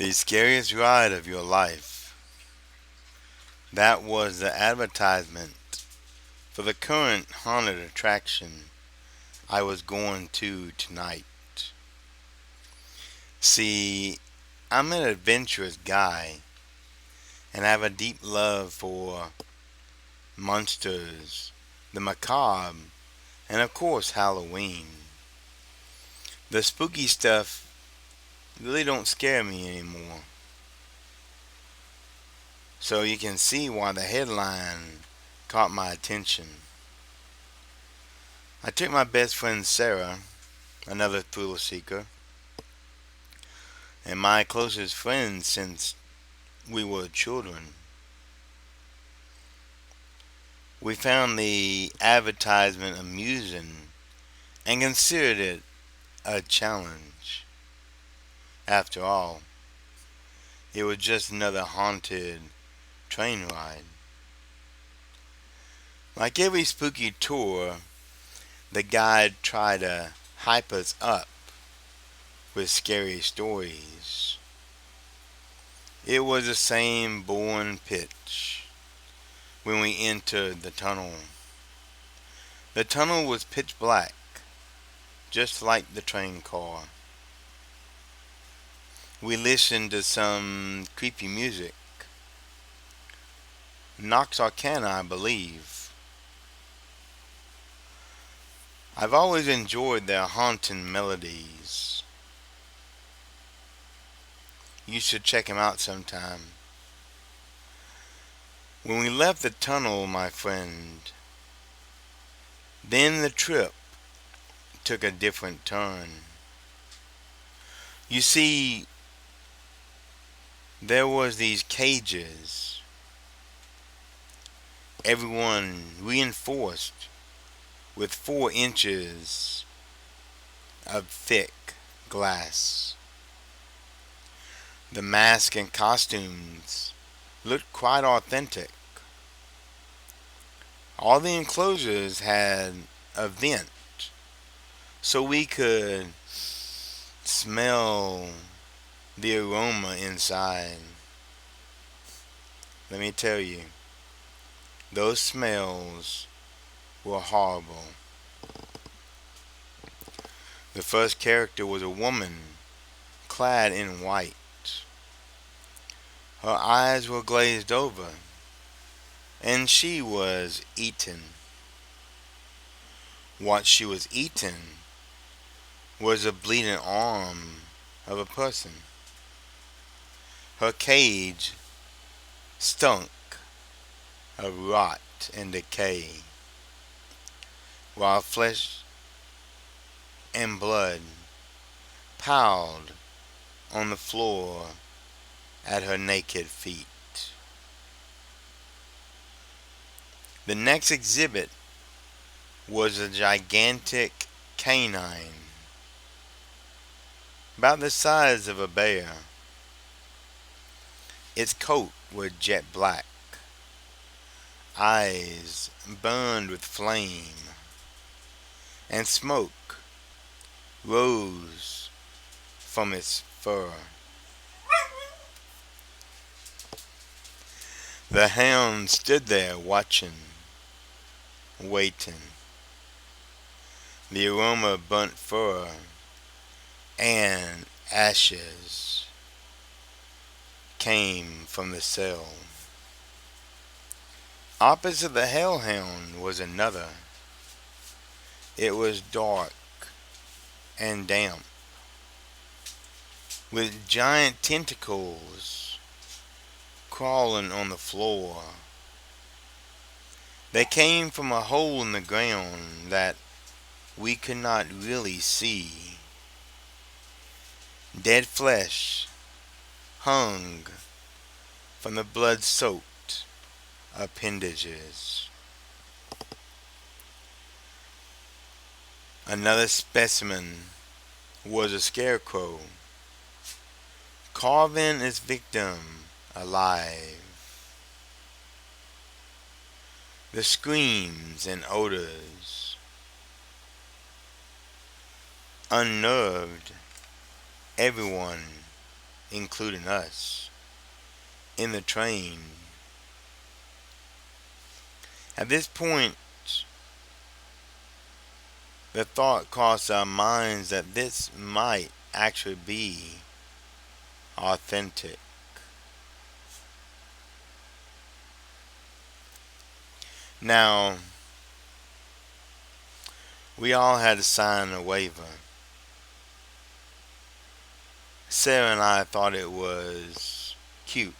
The scariest ride of your life. That was the advertisement for the current haunted attraction I was going to tonight. See, I'm an adventurous guy and have a deep love for monsters, the macabre, and of course Halloween. The spooky stuff really don't scare me anymore. So you can see why the headline caught my attention. I took my best friend Sarah, another thrill seeker, and my closest friend since we were children. We found the advertisement amusing and considered it a challenge. After all, it was just another haunted train ride. Like every spooky tour, the guide tried to hype us up with scary stories. It was the same boring pitch when we entered the tunnel. The tunnel was pitch black, just like the train car. We listened to some creepy music. Nox Arcana, I believe. I've always enjoyed their haunting melodies. You should check them out sometime. When we left the tunnel, my friend, then the trip took a different turn. You see, there was these cages, everyone reinforced with 4 inches of thick glass. The masks and costumes looked quite authentic. All the enclosures had a vent so we could smell the aroma inside. Let me tell you, those smells were horrible. The first character was a woman clad in white. Her eyes were glazed over, and she was eating. What she was eating was a bleeding arm of a person. Her cage stunk of rot and decay, while flesh and blood piled on the floor at her naked feet. The next exhibit was a gigantic canine, about the size of a bear. Its coat was jet black, eyes burned with flame, and smoke rose from its fur. The hound stood there watching, waiting. The aroma of burnt fur and ashes came from the cell. Opposite the hellhound was another. It was dark and damp, with giant tentacles crawling on the floor. They came from a hole in the ground that we could not really see. Dead flesh hung from the blood-soaked appendages. Another specimen was a scarecrow, carving its victim alive. The screams and odors unnerved everyone including us, in the train. At this point, the thought crossed our minds that this might actually be authentic. Now, we all had to sign a waiver. Sarah and I thought it was cute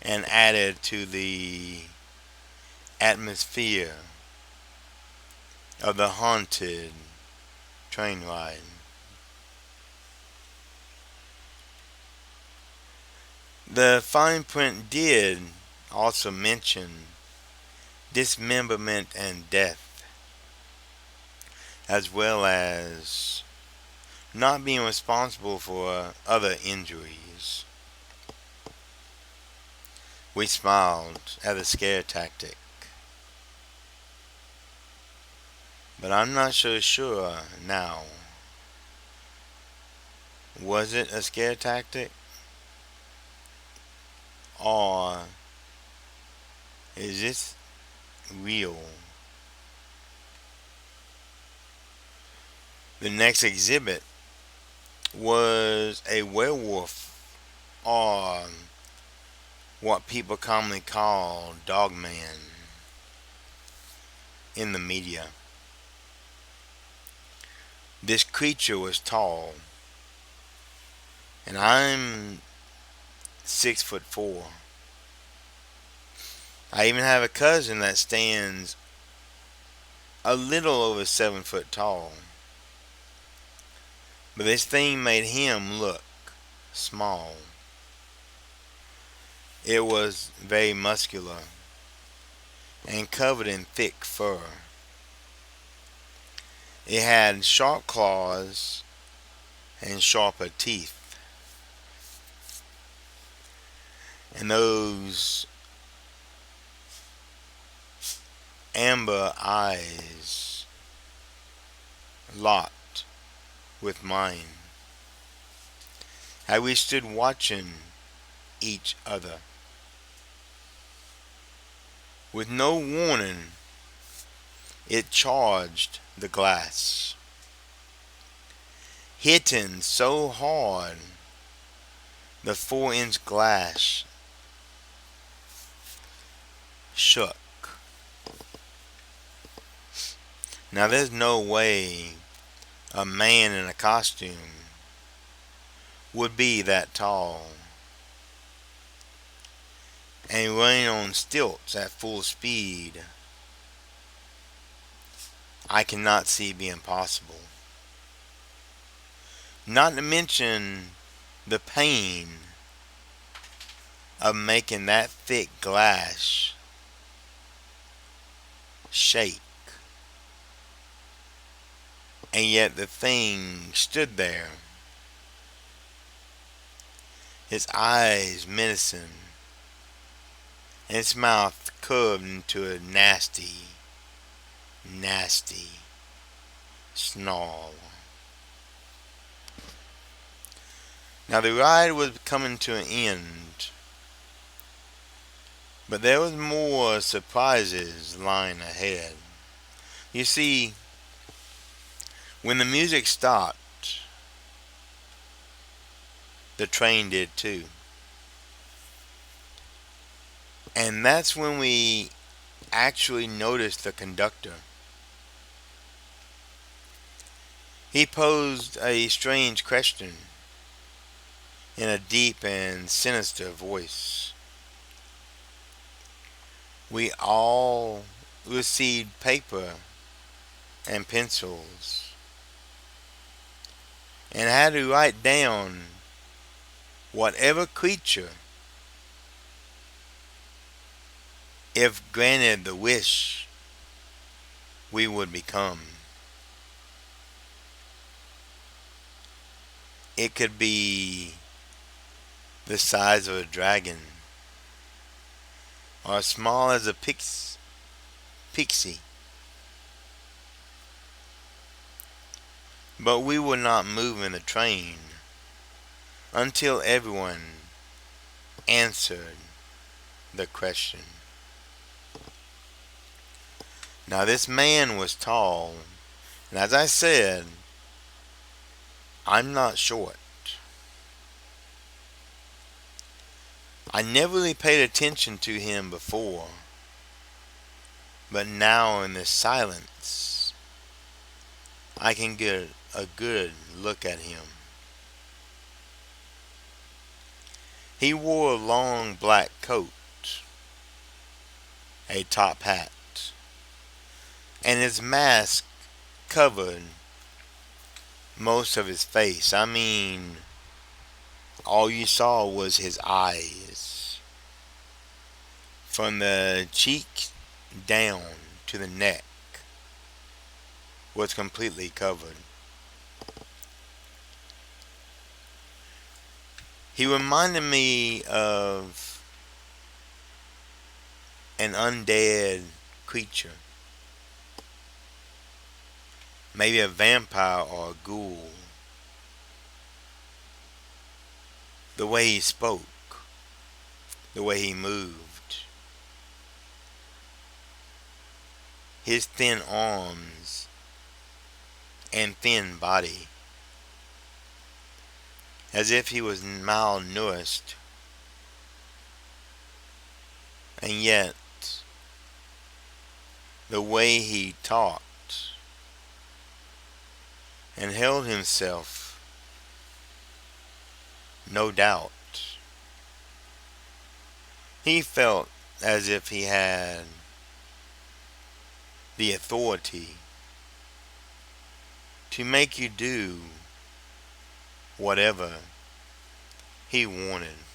and added to the atmosphere of the haunted train ride. The fine print did also mention dismemberment and death, as well as not being responsible for other injuries. We smiled at the scare tactic, but I'm not so sure now. Was it a scare tactic? Or is this real? The next exhibit was a werewolf, or what people commonly call dogman in the media. This creature was tall, and I'm 6'4". I even have a cousin that stands a little over 7 foot tall. But this thing made him look small. It was very muscular and covered in thick fur. It had sharp claws and sharper teeth. And those amber eyes locked with mine. How we stood watching each other. With no warning, it charged the glass, hitting so hard the 4-inch glass shook. Now there's no way a man in a costume would be that tall and running on stilts at full speed. I cannot see being possible. Not to mention the pain of making that thick glass shake. And yet the thing stood there, its eyes menacing, and its mouth curved into a nasty, nasty snarl. Now the ride was coming to an end, but there was more surprises lying ahead. You see, when the music stopped, the train did too. And that's when we actually noticed the conductor. He posed a strange question in a deep and sinister voice. We all received paper and pencils and had to write down whatever creature, if granted the wish, we would become. It could be the size of a dragon, or as small as a pixie. But we were not moving the train until everyone answered the question. Now this man was tall, and as I said, I'm not short. I never really paid attention to him before, but now in this silence, I can get a good look at him. He wore a long black coat, a top hat, and his mask covered most of his face. I mean, all you saw was his eyes. From the cheek down to the neck was completely covered. He reminded me of an undead creature. Maybe a vampire or a ghoul. The way he spoke, the way he moved, his thin arms and thin body, as if he was malnourished, and yet the way he talked and held himself, no doubt, he felt as if he had the authority to make you do whatever he wanted.